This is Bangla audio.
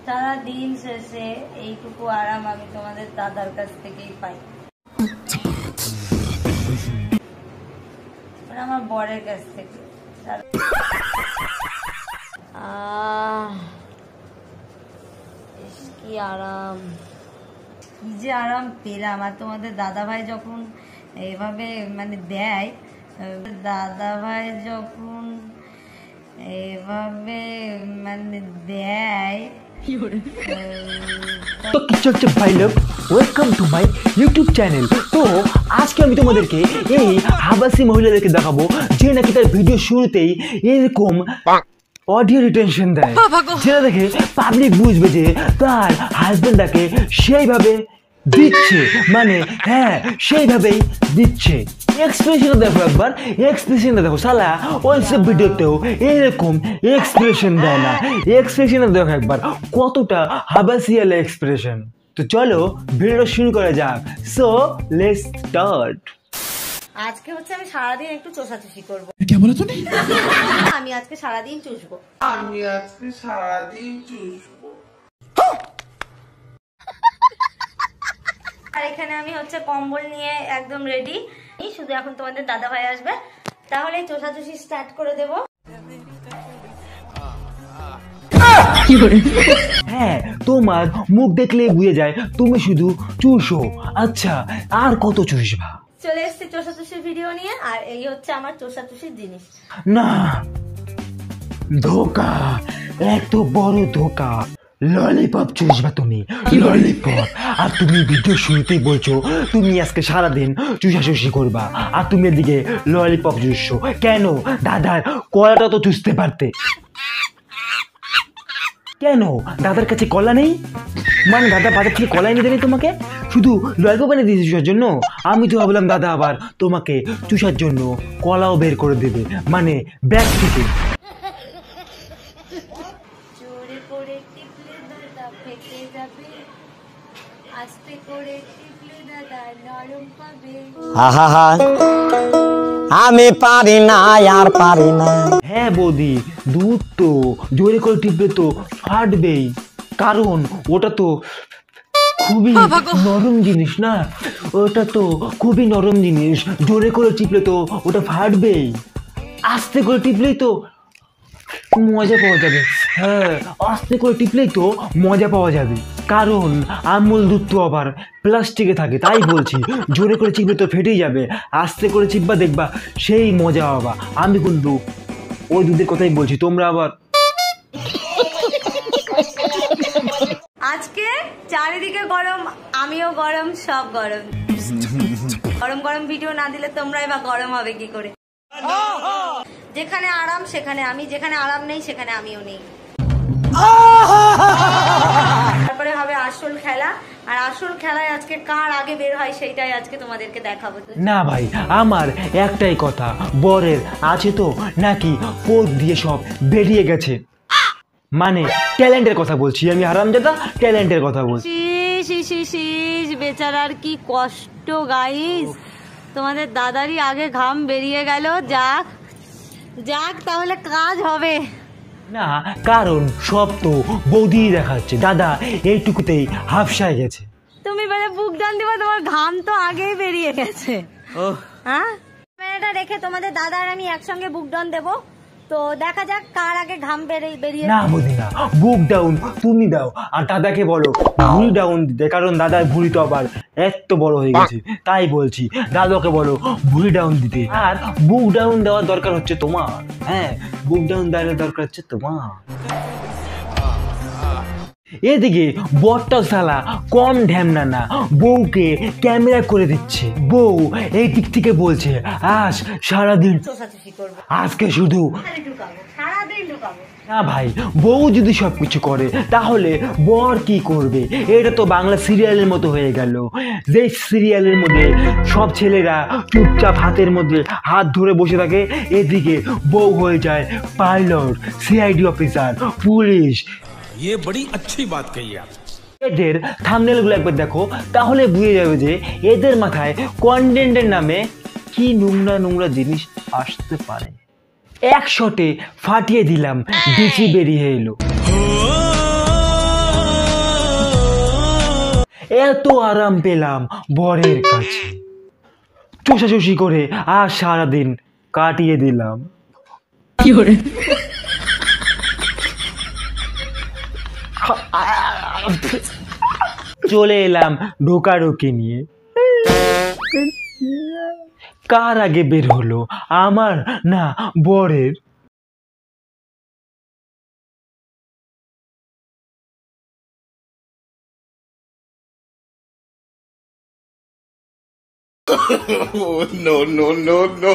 সারা দিন শেষে এইটুকু আরাম আমি তোমাদের দাদার কাছ থেকেই পাই, আমার বরের কাছ থেকে। কি আরাম, কি যে আরাম পেলাম। আর তোমাদের দাদা ভাই যখন এভাবে মানে দেয়, দাদা ভাই যখন এভাবে মানে দেয়। তো কি চলছে ভাই লোক, welcome to my YouTube channel. তো আজকে আমি তোমাদেরকে এই হাবাসি মহিলাদেরকে দেখাবো যে নাকি তার ভিডিও শুরুতেই এরকম অডিও রিটেনশন দেয়, যেটা দেখে পাবলিক বুঝবে যে তার হাজবেন্ড তাকে সেইভাবে দিচ্ছে, মানে হ্যাঁ সেইভাবেই দিচ্ছে। এক্সপ্রেশনটা দেখো একবার, এক্সপ্রেশনটা দেখো। সালা ওই সব ভিডিওতেও এরকম এক্সপ্রেশন দেয় না। এক্সপ্রেশনটা দেখো একবার, কতটা হাবাসিয়াল এক্সপ্রেশন। তো চলো ভিডিওটা শুরু করা যাক। So let's start. আজকে হচ্ছে আমি সারাদিন একটু চোষাচুষি করবো। কে বলে তুমি? আমি আজকে সারাদিন চুষবো। আর এখানে আমি হচ্ছে কম্বল নিয়ে একদম রেডি। শুধু এখন তোমাদের দাদা ভাই আসবে, তাহলে চোষাচুষি স্টার্ট করে দেবো। হ্যাঁ, তোমার মুখ দেখলেই বুঝে যায় তুমি শুধু চুষো। আচ্ছা, আর কত চুষবা? চলে এসছি চোষাচুষির ভিডিও নিয়ে, আর এই হচ্ছে আমার চোষাচুষির জিনিস। না, ধোকা, এত বড় ধোকা। ললিপপ চুষবা তুমি, ললিপপ। আর তুমি ভিডিও শুরুতেই বলছো তুমি আজকে সারাদিন চুষাচুষি করবা, আর তুমি এদিকে ললিপপ চুষছো কেন? দাদার কলাটা তো চুষতে পারতে। কেন দাদার কাছে কলা নেই? মানে দাদা বাজার থেকে কলা এনে দেয়নি তোমাকে, শুধু ললিপপ এনে দিয়েছে চুষার জন্য? আমি তো ভাবলাম দাদা আবার তোমাকে চুষার জন্য কলাও বের করে দেবে, মানে ব্যাগ থেকে। আমি পারি না, আর পারি না। হ্যাঁ বৌদি, দুধ তো জোরে করে টিপলে তো ফাটবেই, কারণ ওটা তো খুবই নরম জিনিস না, ওটা তো খুবই নরম জিনিস। জোরে করে টিপলে তো ওটা ফাটবেই, আস্তে করে টিপলেই তো মজা পাওয়া যাবে। হ্যাঁ, আস্তে করে টিপলেই তো মজা পাওয়া যাবে, কারণ আমুল দুধ তো আবার প্লাস্টিকে থাকে। তাই বলছি, জোরে করে চিপলে তো ফেটেই যাবে, আস্তে করে চিপবা দেখবা সেই মজা পাবা। আমি কিন্তু ওই দুধের কথাই বলছি, তোমরা আবার। আজকে চারিদিকে গরম, আমিও গরম, সব গরম। গরম গরম ভিডিও না দিলে তোমরাই বা গরম হবে কি করে? যেখানে আরাম সেখানে আমি, যেখানে আরাম নেই সেখানে আমিও নেই। তারপরে হবে আসল খেলা, আর আসল খেলায় আজকে কার আগে বের হয় সেইটাই আজকে তোমাদেরকে দেখাবো। না ভাই, আমার একটাই কথা, বরের আছে তো নাকি পোদ দিয়ে সব বেরিয়ে গেছে, মানে ট্যালেন্টের কথা বলছি আমি, হারামজাদা ট্যালেন্টের কথা বলছি। বেচারার কি কষ্ট গাইস, তোমাদের দাদারই আগে ঘাম বেরিয়ে গেল। যাক যাক, তাহলে কাজ হবে না, কারণ সব তো বৌদি দেখাচ্ছে, দাদা এইটুকুতেই হাফসায় গেছে। তুমি বলে বুক ডান দিবা, তোমার ঘাম তো আগেই বেরিয়ে গেছে। হ্যাঁ, ক্যামেরাটা রেখে তোমাদের দাদা আর আমি একসঙ্গে বুক ডাউন দেবো, তো দেখা যাক কার আগে ঘাম বেরিয়ে। না বৌদি না, বুক ডাউন তুমি দাও, আর দাদাকে বলো ভুঁড়ি ডাউন দিতে, কারণ দাদার ভুঁড়ি তো আবার এত বড় হয়ে গেছে। তাই বলছি দাদাকে বলো ভুঁড়ি ডাউন দিতে, আর বুক ডাউন দেওয়ার দরকার হচ্ছে তোমার। হ্যাঁ, বুক ডাউন দেওয়ার দরকার হচ্ছে তোমার। এদিকে বরটা সালা কম ঢ্যামনা না, বউকে ক্যামেরা করে দিচ্ছে। বউ এই দিক থেকে বলছে আজ সারাদিন আজকে শুধু না ভাই, বউ যদি সবকিছু করে তাহলে বর কি করবে? এটা তো বাংলা সিরিয়ালের মতো হয়ে গেল, যে সিরিয়ালের মধ্যে সব ছেলেরা চুপচাপ হাতের মধ্যে হাত ধরে বসে থাকে, এদিকে বউ হয়ে যায় পাইলট, সিআইডি অফিসার, পুলিশ। ये बड़ी अच्छी बात कही आप। এদের থাম্বনেলগুলো একবার দেখো, তাহলে বুঝে যাবে যে এদের মাথায় কন্টেন্টের নামে কি নোংরা নোংরা জিনিস আসতে পারে। এক শটে ফাটিয়ে দিলাম, বিচি বেরিয়ে এলো। এত আরাম পেলাম বরের কাছে, চষাচষি করে আর সারাদিন কাটিয়ে দিলাম। চলে এলাম ঢোকাঢুকি নিয়ে। কার আগে বের হলো, আমার না বরের? No, no, no, no.